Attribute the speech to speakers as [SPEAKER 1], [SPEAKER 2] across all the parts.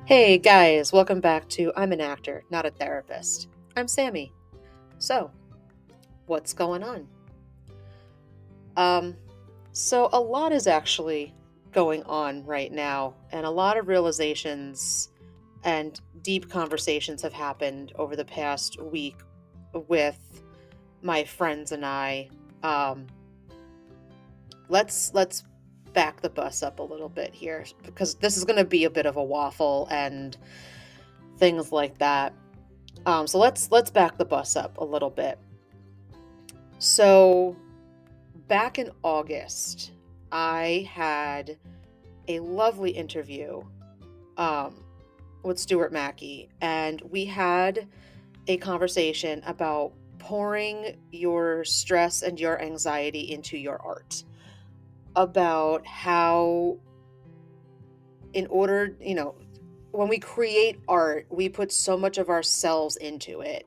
[SPEAKER 1] Hey guys, welcome back to I'm an Actor, Not a Therapist. I'm Sammy. So, what's going on? Um, so a lot is actually going on right now, and a lot of realizations and deep conversations have happened over the past week with my friends and I. Um, let's back the bus up a little bit here because this is going to be a bit of a waffle and things like that. So let's back the bus up a little bit. So back in August, I had a lovely interview um, with Stuart Mackey, and we had a conversation about pouring your stress and your anxiety into your art. About how, in order, when we create art, we put so much of ourselves into it.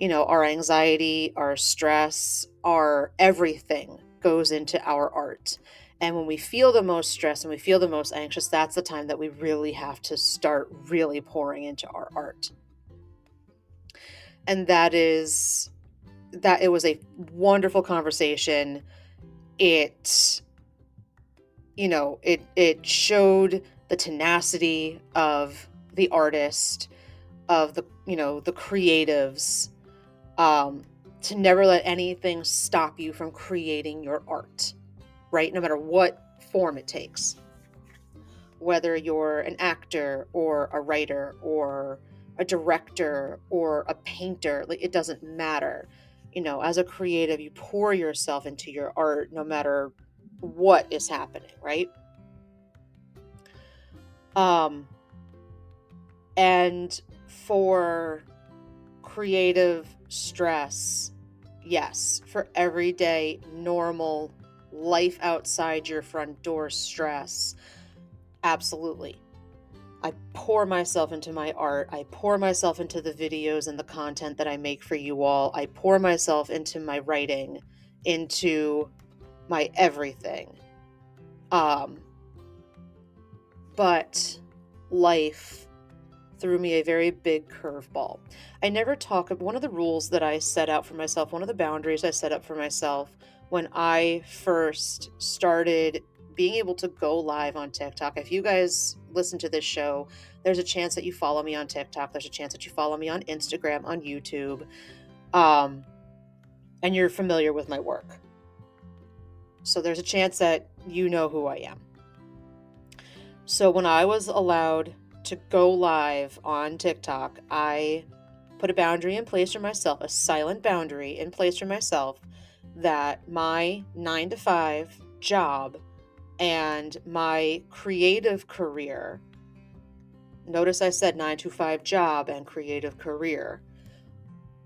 [SPEAKER 1] Our anxiety, our stress, our everything goes into our art. And when we feel the most stressed and we feel the most anxious, that's the time that we really have to start really pouring into our art. And that it was a wonderful conversation. It it showed the tenacity of the artist, of the creatives, to never let anything stop you from creating your art, right? No matter what form it takes. Whether you're an actor or a writer or a director or a painter, like it doesn't matter. As a creative, you pour yourself into your art no matter what is happening, right? And for creative stress, yes, for everyday, normal, life outside your front door stress, absolutely. I pour myself into my art. I pour myself into the videos and the content that I make for you all. I pour myself into my writing, into my everything. But life threw me a very big curveball. I never talk of one of the rules that I set out for myself, one of the boundaries I set up for myself when I first started being able to go live on TikTok. If you guys listen to this show, there's a chance that you follow me on TikTok. There's a chance that you follow me on Instagram, on YouTube, and you're familiar with my work. So there's a chance that you know who I am. So when I was allowed to go live on TikTok, I put a boundary in place for myself, a silent boundary in place for myself, that my 9-to-5 job and my creative career, notice I said 9-to-5 job and creative career,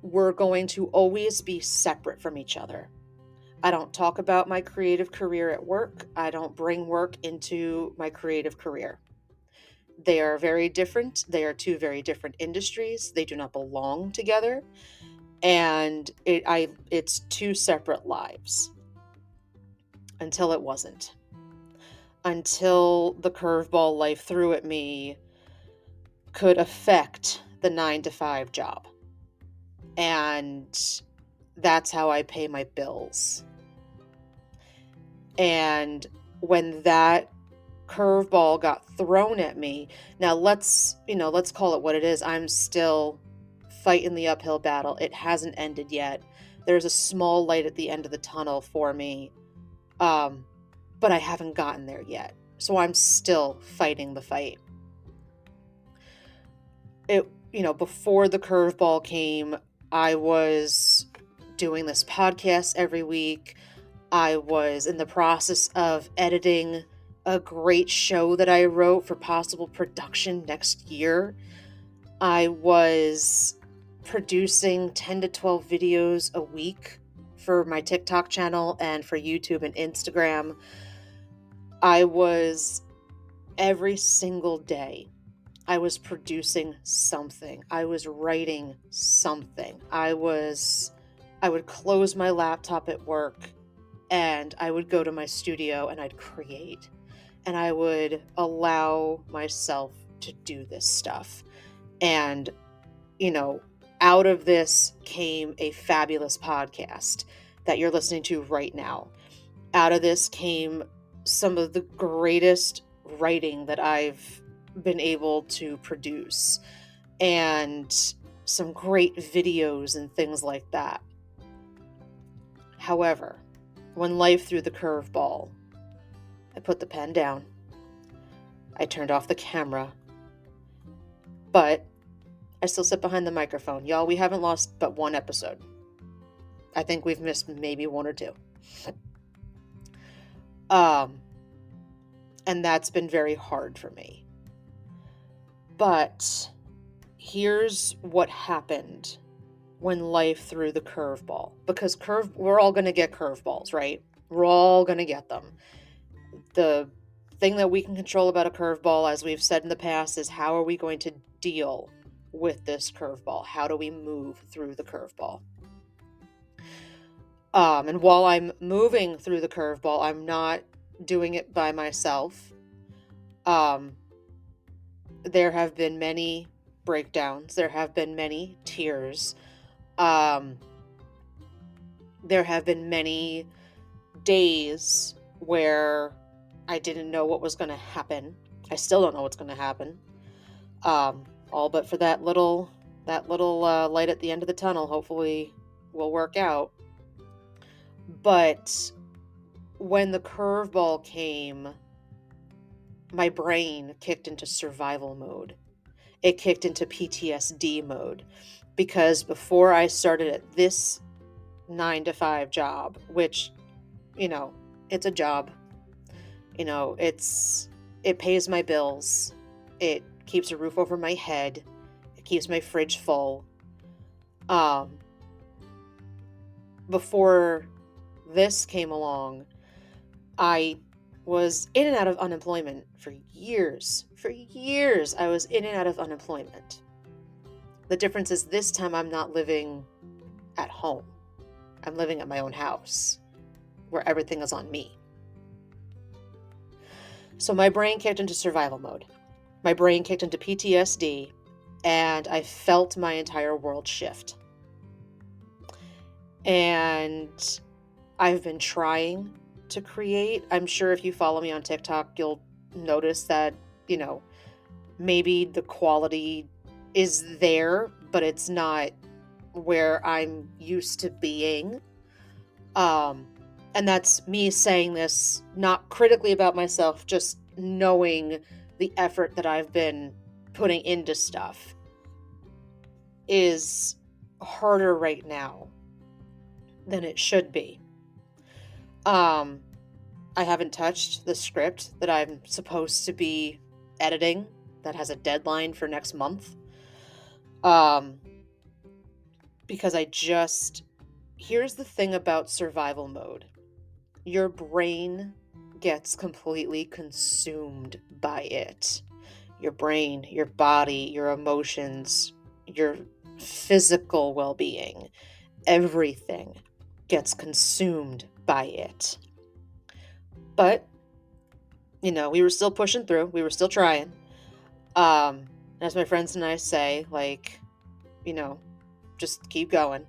[SPEAKER 1] were going to always be separate from each other. I don't talk about my creative career at work. I don't bring work into my creative career. They are very different. They are two very different industries. They do not belong together. And it's two separate lives. Until it wasn't. Until the curveball life threw at me could affect the 9-to-5 job. And that's how I pay my bills. And when that curveball got thrown at me, now let's call it what it is. I'm still fighting the uphill battle. It hasn't ended yet. There's a small light at the end of the tunnel for me, but I haven't gotten there yet. So I'm still fighting the fight. Before the curveball came, I was doing this podcast every week. I was in the process of editing a great show that I wrote for possible production next year. I was producing 10 to 12 videos a week for my TikTok channel and for YouTube and Instagram. I was, every single day, I was producing something. I was writing something. I would close my laptop at work and I would go to my studio and I'd create. And I would allow myself to do this stuff. And, out of this came a fabulous podcast that you're listening to right now. Out of this came some of the greatest writing that I've been able to produce, and some great videos and things like that. However, when life threw the curveball, I put the pen down. I turned off the camera. But I still sit behind the microphone. Y'all, we haven't lost but one episode. I think we've missed maybe one or two. And that's been very hard for me. But here's what happened when life threw the curveball. Because we're all going to get curveballs, right? We're all going to get them. The thing that we can control about a curveball, as we've said in the past, is how are we going to deal with this curveball? How do we move through the curveball? And while I'm moving through the curveball, I'm not doing it by myself. There have been many breakdowns. There have been many tears. There have been many days where I didn't know what was going to happen. I still don't know what's going to happen. All but for that little light at the end of the tunnel, hopefully will work out. But when the curveball came, my brain kicked into survival mode. It kicked into PTSD mode, because before I started at this 9-to-5 job, which, it's a job, it pays my bills. It keeps a roof over my head. It keeps my fridge full. Before this came along, I was in and out of unemployment for years. For years, I was in and out of unemployment. The difference is this time I'm not living at home. I'm living at my own house, where everything is on me. So my brain kicked into survival mode. My brain kicked into PTSD, and I felt my entire world shift. And I've been trying to create. I'm sure if you follow me on TikTok, you'll notice that, maybe the quality is there, but it's not where I'm used to being. And that's me saying this, not critically about myself, just knowing the effort that I've been putting into stuff is harder right now than it should be. I haven't touched the script that I'm supposed to be editing that has a deadline for next month. Because here's the thing about survival mode. Your brain gets completely consumed by it. Your brain, your body, your emotions, your physical well-being, everything gets consumed by it. But, we were still pushing through. We were still trying. As my friends and I say, just keep going.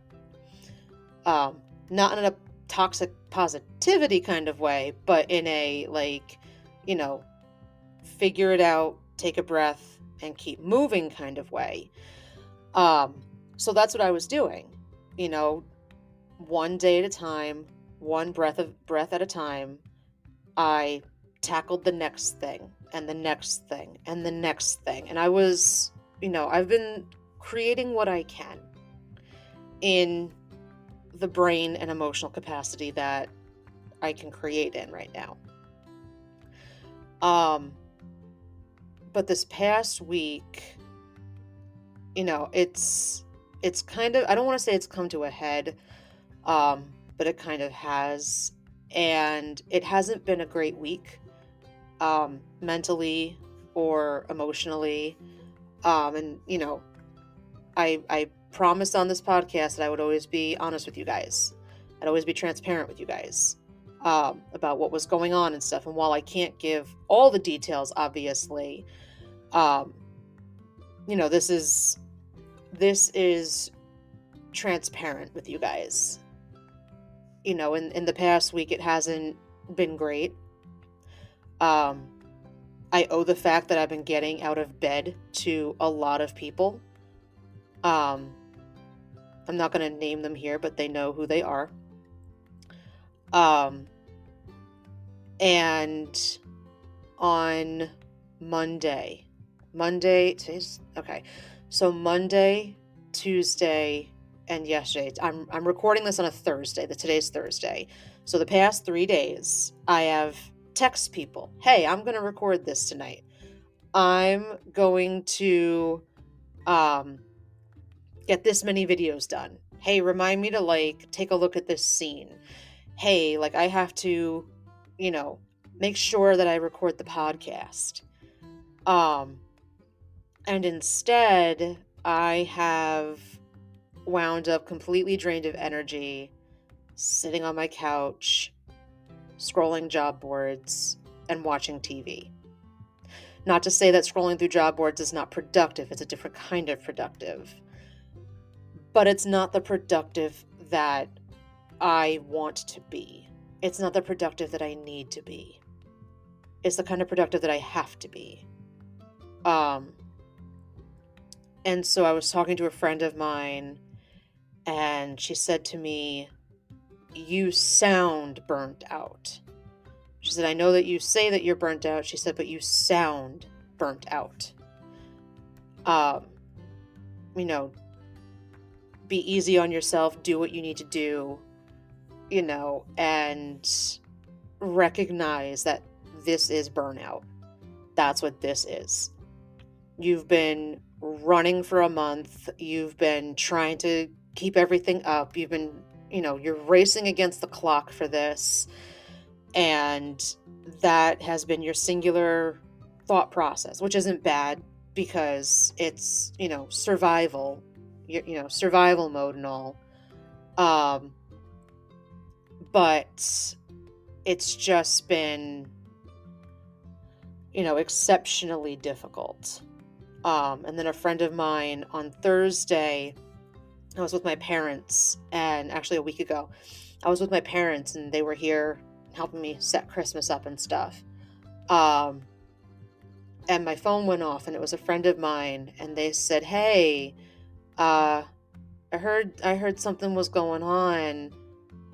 [SPEAKER 1] Not in a toxic positivity kind of way, but in a, figure it out, take a breath, and keep moving kind of way. So that's what I was doing. One day at a time, one breath at a time, I tackled the next thing and the next thing and the next thing. And I was, I've been creating what I can in the brain and emotional capacity that I can create in right now. But this past week, it's kind of, I don't want to say it's come to a head, but it kind of has. And it hasn't been a great week, mentally or emotionally. And, I promised on this podcast that I would always be honest with you guys. I'd always be transparent with you guys about what was going on and stuff. And while I can't give all the details, obviously, this is transparent with you guys. In the past week, it hasn't been great. I owe the fact that I've been getting out of bed to a lot of people. I'm not going to name them here, but they know who they are. And on Monday, so Monday, Tuesday, and yesterday, I'm recording this on a Thursday, today's Thursday. So the past 3 days, I have text people, hey, I'm going to record this tonight. I'm going to get this many videos done. Hey, remind me to take a look at this scene. Hey, I have to, make sure that I record the podcast. And instead, I have wound up completely drained of energy, sitting on my couch, scrolling job boards, and watching TV. Not to say that scrolling through job boards is not productive. It's a different kind of productive. But it's not the productive that I want to be. It's not the productive that I need to be. It's the kind of productive that I have to be. And so I was talking to a friend of mine, and she said to me, you sound burnt out. She said, I know that you say that you're burnt out. She said, but you sound burnt out. Be easy on yourself, do what you need to do, and recognize that this is burnout. That's what this is. You've been running for a month. You've been trying to keep everything up. You've been, you're racing against the clock for this. And that has been your singular thought process, which isn't bad because it's, survival, survival mode and all. But it's just been, exceptionally difficult. And then a friend of mine on Thursday, I was with my parents, and actually a week ago, I was with my parents and they were here helping me set Christmas up and stuff. And my phone went off, and it was a friend of mine, and they said, hey, I heard something was going on.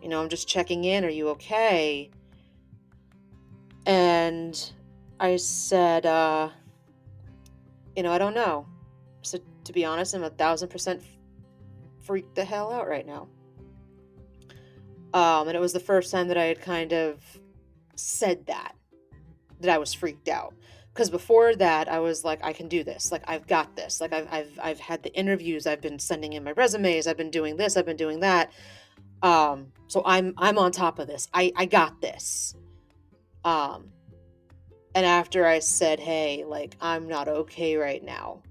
[SPEAKER 1] I'm just checking in. Are you okay? And I said, I don't know. So to be honest, I'm 1,000% freaked the hell out right now. And it was the first time that I had kind of said that I was freaked out. Because before that, I was like, I can do this. I've got this. I've had the interviews. I've been sending in my resumes. I've been doing this. I've been doing that. So I'm on top of this. I got this. And after I said, hey, I'm not okay right now,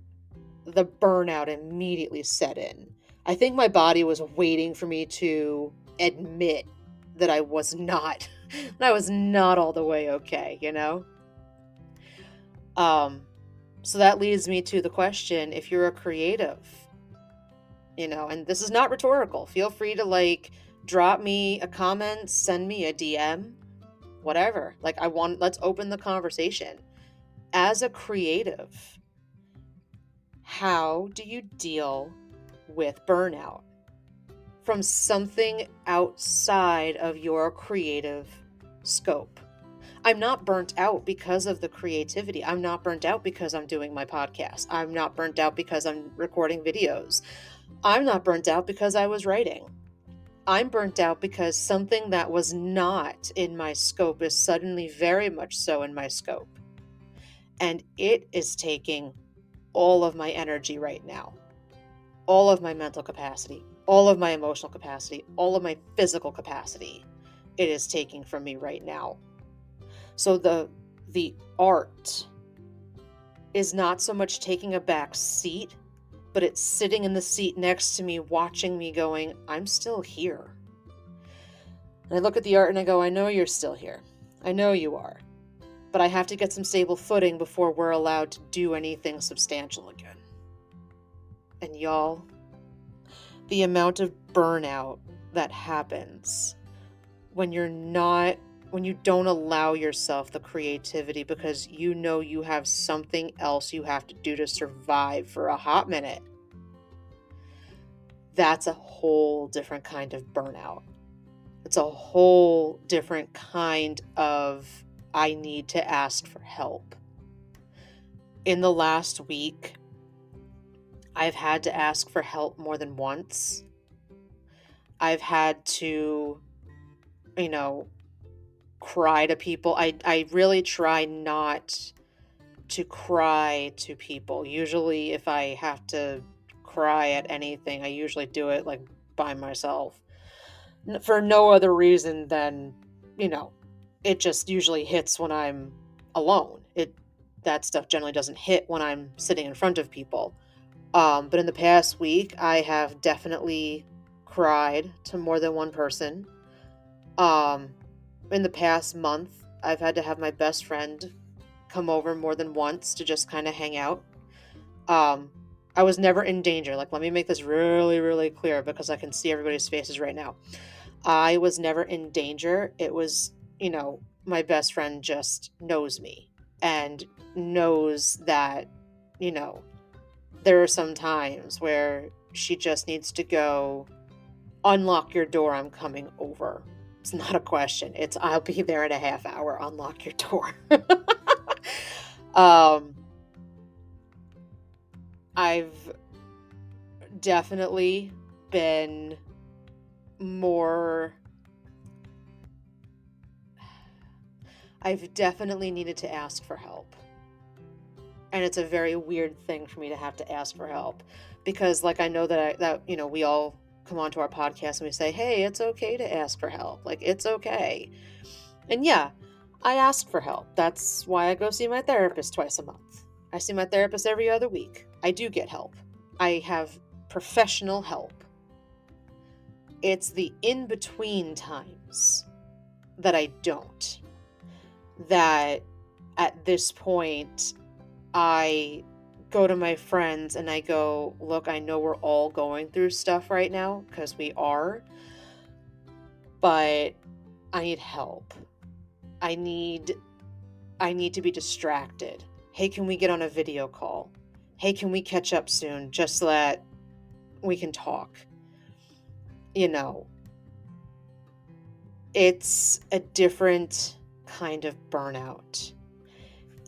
[SPEAKER 1] the burnout immediately set in. I think my body was waiting for me to admit that I was not all the way okay, So that leads me to the question, if you're a creative, and this is not rhetorical, feel free to drop me a comment, send me a DM, whatever. Let's open the conversation. As a creative, how do you deal with burnout from something outside of your creative scope? I'm not burnt out because of the creativity. I'm not burnt out because I'm doing my podcast. I'm not burnt out because I'm recording videos. I'm not burnt out because I was writing. I'm burnt out because something that was not in my scope is suddenly very much so in my scope. And it is taking all of my energy right now, all of my mental capacity, all of my emotional capacity, all of my physical capacity. It is taking from me right now. So the art is not so much taking a back seat, but it's sitting in the seat next to me, watching me going, I'm still here. And I look at the art and I go, I know you're still here. I know you are. But I have to get some stable footing before we're allowed to do anything substantial again. And y'all, the amount of burnout that happens when when you don't allow yourself the creativity because you know you have something else you have to do to survive for a hot minute. That's a whole different kind of burnout. It's a whole different kind of I need to ask for help. In the last week, I've had to ask for help more than once. I've had to, you know, cry to people. I really try not to cry to people. Usually if I have to cry at anything, I usually do it like by myself. For no other reason than, it just usually hits when I'm alone. That stuff generally doesn't hit when I'm sitting in front of people. But in the past week, I have definitely cried to more than one person. In the past month, I've had to have my best friend come over more than once to just kind of hang out. I was never in danger. Like, let me make this really, really clear because I can see everybody's faces right now. I was never in danger. It was, my best friend just knows me and knows that, there are some times where she just needs to go, unlock your door, I'm coming over. It's not a question. It's I'll be there in a half hour, unlock your door. I've definitely been more I've definitely needed to ask for help. And it's a very weird thing for me to have to ask for help because like I know that we all come onto our podcast and we say, "Hey, it's okay to ask for help." Like it's okay. And yeah, I ask for help. That's why I go see my therapist twice a month. I see my therapist every other week. I do get help. I have professional help. It's the in-between times that I don't. That at this point, I go to my friends and I go, look, I know we're all going through stuff right now because we are, but I need help. I need to be distracted. Hey, can we get on a video call? Hey, can we catch up soon just so that we can talk? It's a different kind of burnout.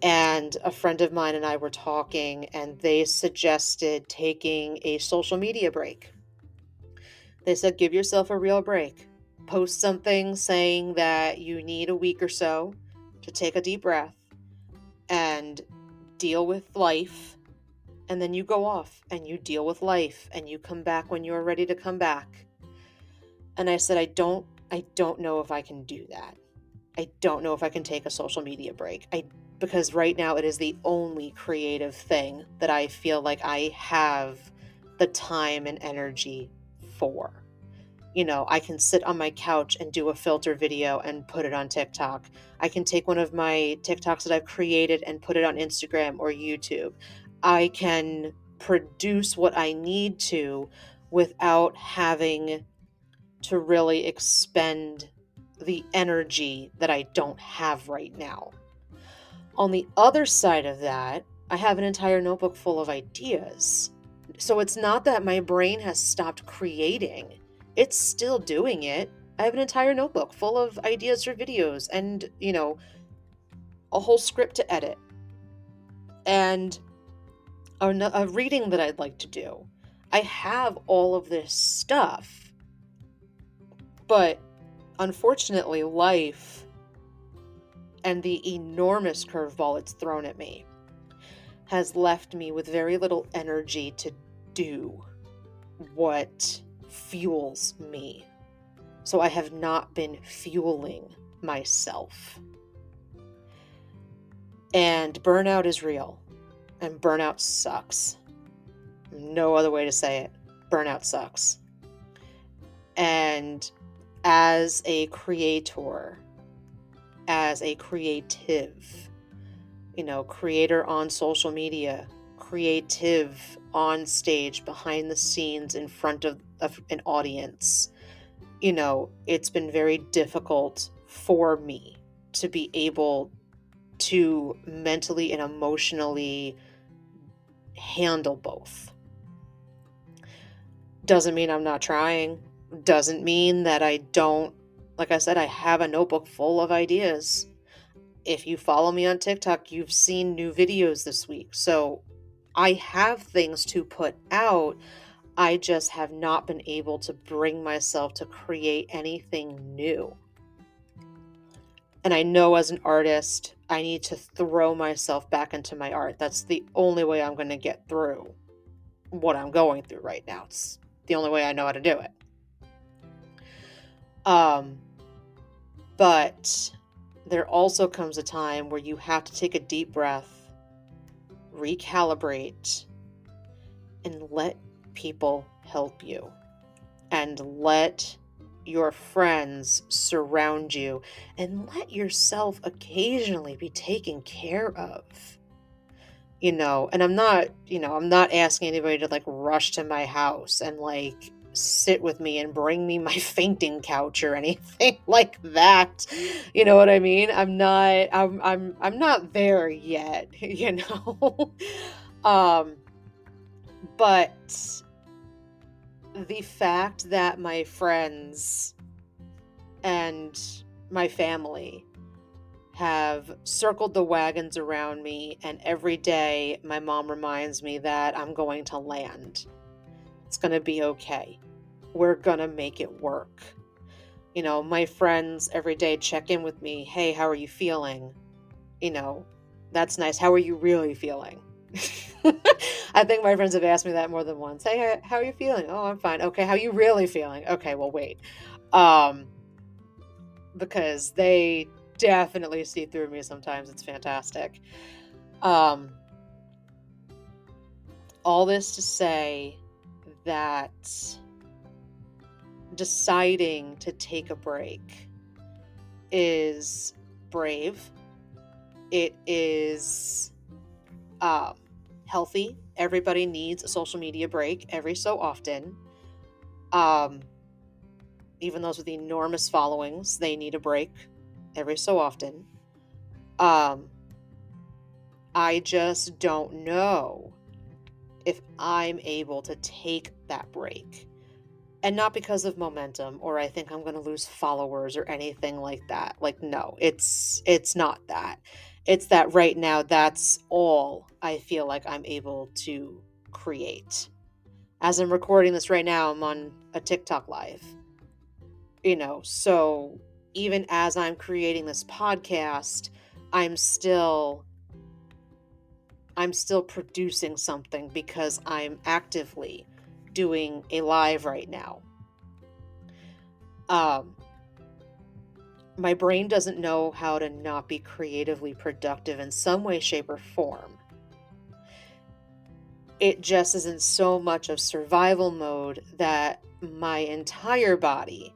[SPEAKER 1] And a friend of mine and I were talking, and they suggested taking a social media break. They said, give yourself a real break. Post something saying that you need a week or so to take a deep breath and deal with life. And then you go off and you deal with life and you come back when you're ready to come back. And I said, I don't know if I can do that. I don't know if I can take a social media break. Because right now it is the only creative thing that I feel like I have the time and energy for. I can sit on my couch and do a filter video and put it on TikTok. I can take one of my TikToks that I've created and put it on Instagram or YouTube. I can produce what I need to without having to really expend the energy that I don't have right now. On the other side of that, I have an entire notebook full of ideas. So it's not that my brain has stopped creating. It's still doing it. I have an entire notebook full of ideas for videos and, a whole script to edit. And a reading that I'd like to do. I have all of this stuff. But unfortunately, life and the enormous curveball it's thrown at me has left me with very little energy to do what fuels me. So I have not been fueling myself. And burnout is real. And burnout sucks. No other way to say it. Burnout sucks. And as a creator, as a creative, creator on social media, creative on stage, behind the scenes, in front of an audience, it's been very difficult for me to be able to mentally and emotionally handle both. Doesn't mean I'm not trying. Doesn't mean that I don't, like I said, I have a notebook full of ideas. If you follow me on TikTok, you've seen new videos this week. So I have things to put out. I just have not been able to bring myself to create anything new. And I know as an artist, I need to throw myself back into my art. That's the only way I'm going to get through what I'm going through right now. It's the only way I know how to do it. But there also comes a time where you have to take a deep breath, recalibrate, and let people help you. And let your friends surround you. And let yourself occasionally be taken care of. And I'm not asking anybody to like rush to my house and like sit with me and bring me my fainting couch or anything like that. You know what I mean? I'm not there yet, but the fact that my friends and my family have circled the wagons around me, and every day my mom reminds me that I'm going to land. It's going to be okay. We're going to make it work. My friends every day check in with me. Hey, how are you feeling? That's nice. How are you really feeling? I think my friends have asked me that more than once. Hey, how are you feeling? Oh, I'm fine. Okay, how are you really feeling? Okay, well, wait. Because they definitely see through me sometimes. It's fantastic. All this to say that deciding to take a break is brave. It is healthy. Everybody needs a social media break every so often. Even those with enormous followings, they need a break every so often. I just don't know if I'm able to take that break. And not because of momentum, or I think I'm going to lose followers or anything like that. Like, no, it's not that. It's that right now, that's all I feel like I'm able to create. As I'm recording this right now, I'm on a TikTok live. So even as I'm creating this podcast, I'm still producing something because I'm actively doing a live right now. My brain doesn't know how to not be creatively productive in some way, shape, or form. It just is in so much of survival mode that my entire body,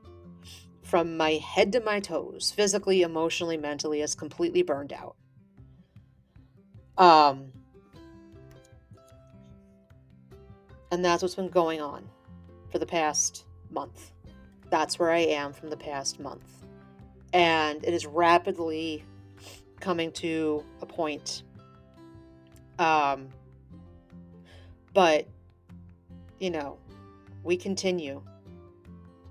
[SPEAKER 1] from my head to my toes, physically, emotionally, mentally, is completely burned out. And that's what's been going on for the past month. That's where I am from the past month. And it is rapidly coming to a point. But, we continue.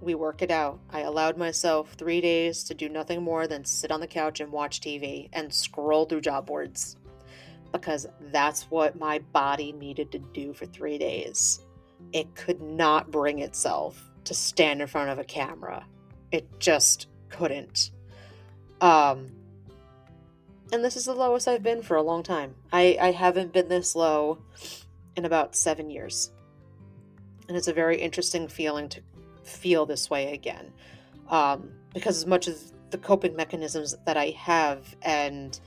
[SPEAKER 1] We work it out. I allowed myself 3 days to do nothing more than sit on the couch and watch TV and scroll through job boards. Because that's what my body needed to do for 3 days. It could not bring itself to stand in front of a camera. It just couldn't. And this is the lowest I've been for a long time. I haven't been this low in about 7 years. And it's a very interesting feeling to feel this way again. Because as much as the coping mechanisms that I have and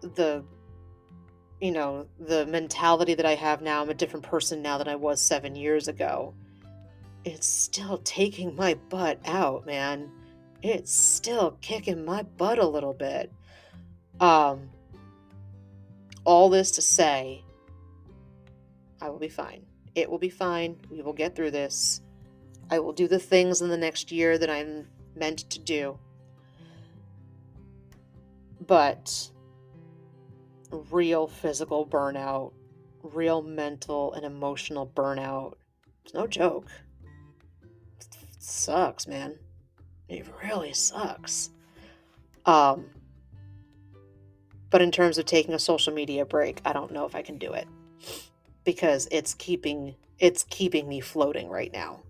[SPEAKER 1] the mentality that I have now, I'm a different person now than I was 7 years ago. It's still taking my butt out, man. It's still kicking my butt a little bit. All this to say I will be fine. It will be fine. We will get through this. I will do the things in the next year that I'm meant to do. But real physical burnout, real mental and emotional burnout, it's no joke. It sucks, man. It really sucks. But in terms of taking a social media break, I don't know if I can do it because it's keeping me floating right now.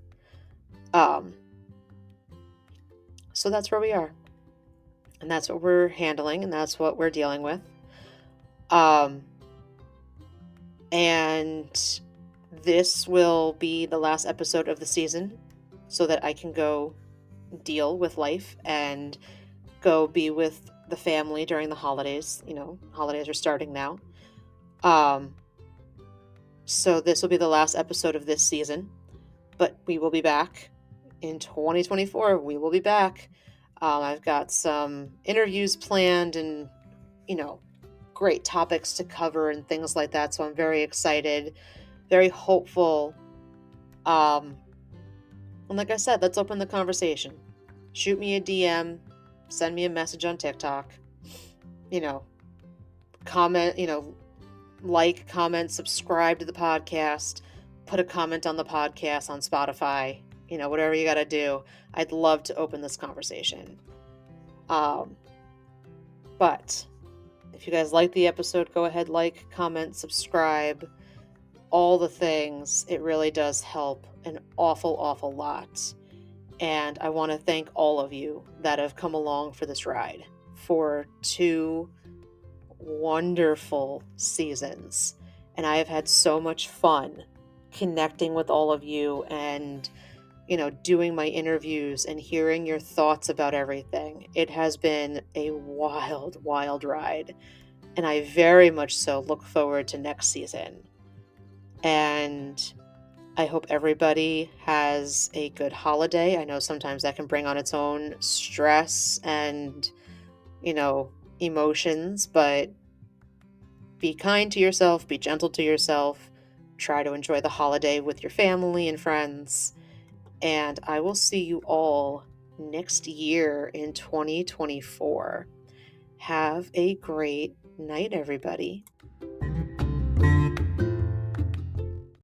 [SPEAKER 1] So that's where we are. And that's what we're handling, and that's what we're dealing with. And this will be the last episode of the season so that I can go deal with life and go be with the family during the holidays. Holidays are starting now. So this will be the last episode of this season, but we will be back in 2024. We will be back. I've got some interviews planned and, great topics to cover and things like that. So I'm very excited, very hopeful. And like I said, let's open the conversation. Shoot me a DM, send me a message on TikTok, comment, like, comment, subscribe to the podcast, put a comment on the podcast on Spotify, whatever you got to do. I'd love to open this conversation. But if you guys like the episode, go ahead, like, comment, subscribe, all the things. It really does help an awful, awful lot. And I want to thank all of you that have come along for this ride for 2 wonderful seasons. And I have had so much fun connecting with all of you and, doing my interviews and hearing your thoughts about everything. It has been a wild, wild ride. And I very much so look forward to next season. And I hope everybody has a good holiday. I know sometimes that can bring on its own stress and, emotions, but be kind to yourself, be gentle to yourself, try to enjoy the holiday with your family and friends, and I will see you all next year in 2024. Have a great night, everybody.